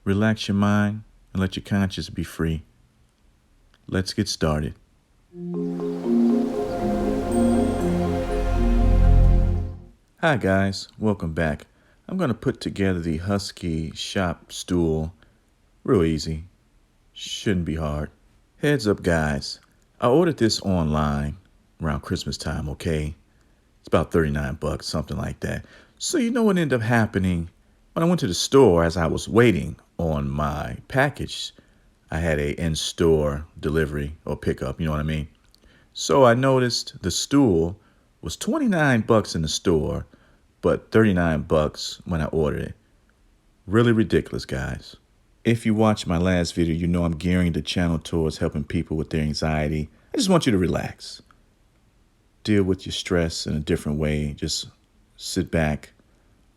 Relax your mind and let your conscience be free. Let's get started. Hi, guys. Welcome back. I'm going to put together the Husky shop stool real easy. Shouldn't be hard. Heads up, guys. I ordered this online around Christmas time, okay? It's about 39 bucks, something like that. So you know what ended up happening? When I went to the store as I was waiting on my package, I had a in-store delivery or pickup, you know what I mean? So I noticed the stool was 29 bucks in the store, but 39 bucks when I ordered it. Really ridiculous, guys. If you watched my last video, you know I'm gearing the channel towards helping people with their anxiety. I just want you to relax. Deal with your stress in a different way. Just sit back,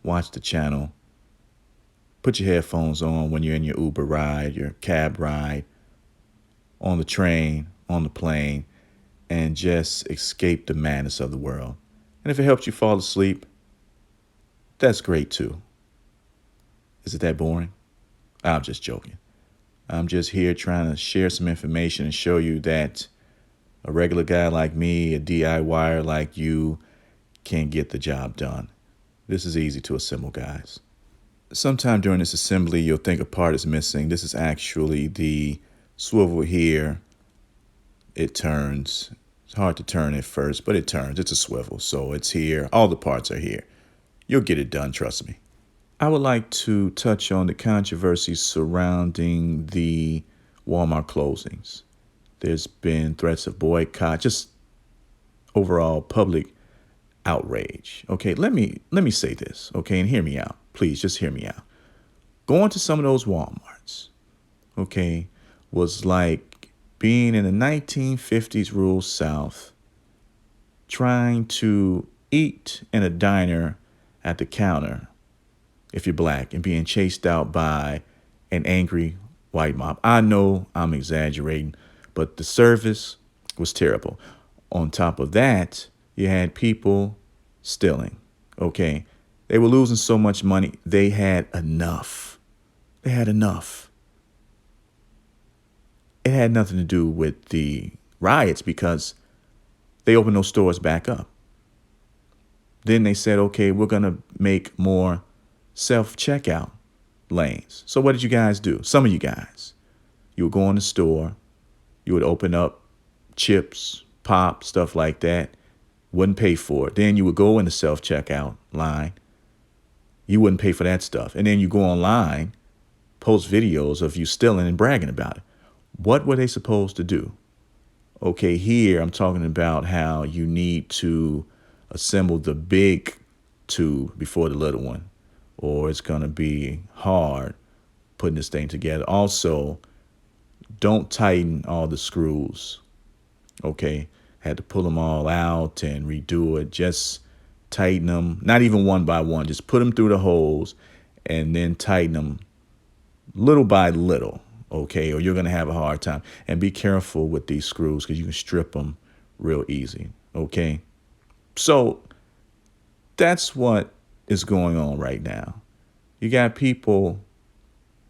watch the channel. Put your headphones on when you're in your Uber ride, your cab ride, on the train, on the plane, and just escape the madness of the world. And if it helps you fall asleep, that's great too. Is it that boring? I'm just joking. I'm just here trying to share some information and show you that a regular guy like me, a DIYer like you, can get the job done. This is easy to assemble, guys. Sometime during this assembly, you'll think a part is missing. This is actually the swivel here. It turns. It's hard to turn at first, but it turns. It's a swivel, so it's here. All the parts are here. You'll get it done, trust me. I would like to touch on the controversies surrounding the Walmart closings. There's been threats of boycott, just overall public outrage. Okay, let me say this, okay, and hear me out. Please just hear me out. Going to some of those Walmarts, okay, was like being in the 1950s rural South, trying to eat in a diner at the counter if you're black and being chased out by an angry white mob. I know I'm exaggerating, but the service was terrible. On top of that, you had people stealing, okay? They were losing so much money, they had enough. They had enough. It had nothing to do with the riots because they opened those stores back up. Then they said, okay, we're going to make more self-checkout lanes. So what did you guys do? Some of you guys, you would go in the store, you would open up chips, pop, stuff like that, wouldn't pay for it. Then you would go in the self-checkout line. You wouldn't pay for that stuff. And then you go online, post videos of you stealing and bragging about it. What were they supposed to do? Okay, here I'm talking about how you need to assemble the big tube before the little one, or it's going to be hard putting this thing together. Also, don't tighten all the screws. Okay, had to pull them all out and redo it. Just tighten them, not even one by one. Just put them through the holes and then tighten them little by little, okay, or you're going to have a hard time. And be careful with these screws because you can strip them real easy, okay? So that's what is going on right now. You got people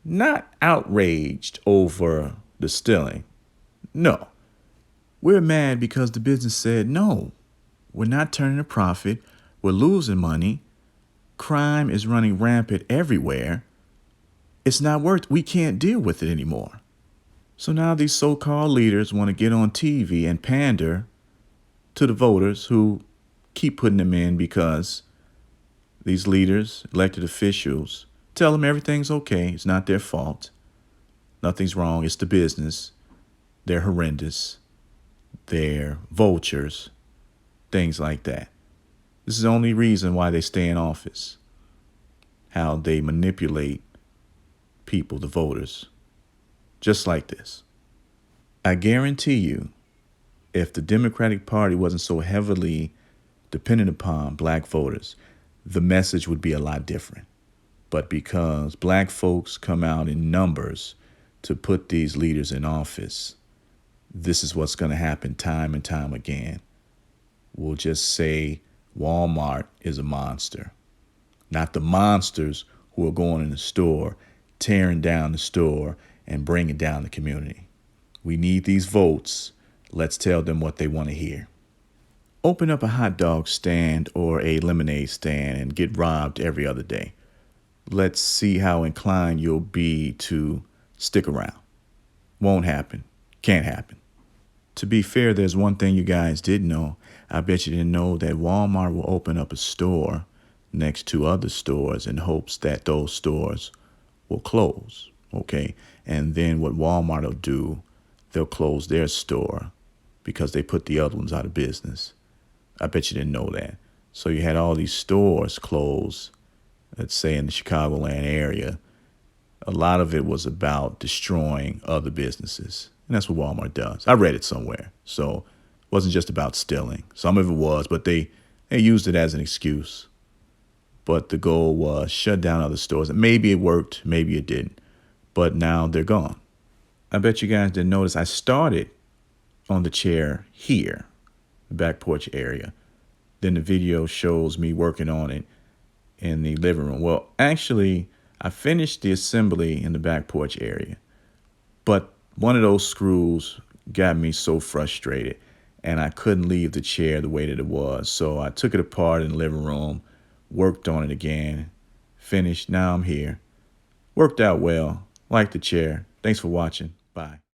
not outraged over the stealing. No. We're mad because the business said, no, we're not turning a profit. We're losing money. Crime is running rampant everywhere. It's not worth, we can't deal with it anymore. So now these so-called leaders want to get on TV and pander to the voters who keep putting them in because these leaders, elected officials, tell them everything's okay. It's not their fault. Nothing's wrong. It's the business. They're horrendous. They're vultures. Things like that. This is the only reason why they stay in office. How they manipulate people, the voters. Just like this. I guarantee you, if the Democratic Party wasn't so heavily dependent upon black voters, the message would be a lot different. But because black folks come out in numbers to put these leaders in office, this is what's going to happen time and time again. We'll just say Walmart is a monster. Not the monsters who are going in the store tearing down the store and bringing down the community. We need these votes. Let's tell them what they want to hear. Open up a hot dog stand or a lemonade stand and get robbed every other day. Let's see how inclined you'll be to stick around. Won't happen. Can't happen. To be fair, there's one thing you guys didn't know. I bet you didn't know that Walmart will open up a store next to other stores in hopes that those stores will close, okay? And then what Walmart will do, they'll close their store because they put the other ones out of business. I bet you didn't know that. So you had all these stores close, let's say in the Chicagoland area. A lot of it was about destroying other businesses. And that's what Walmart does. I read it somewhere. So it wasn't just about stealing. Some of it was, but they used it as an excuse. But the goal was shut down other stores. And maybe it worked, maybe it didn't. But now they're gone. I bet you guys didn't notice I started on the chair here, the back porch area. Then the video shows me working on it in the living room. Well, actually, I finished the assembly in the back porch area, but one of those screws got me so frustrated and I couldn't leave the chair the way that it was. So I took it apart in the living room, worked on it again, finished. Now I'm here. Worked out well. Like the chair. Thanks for watching. Bye.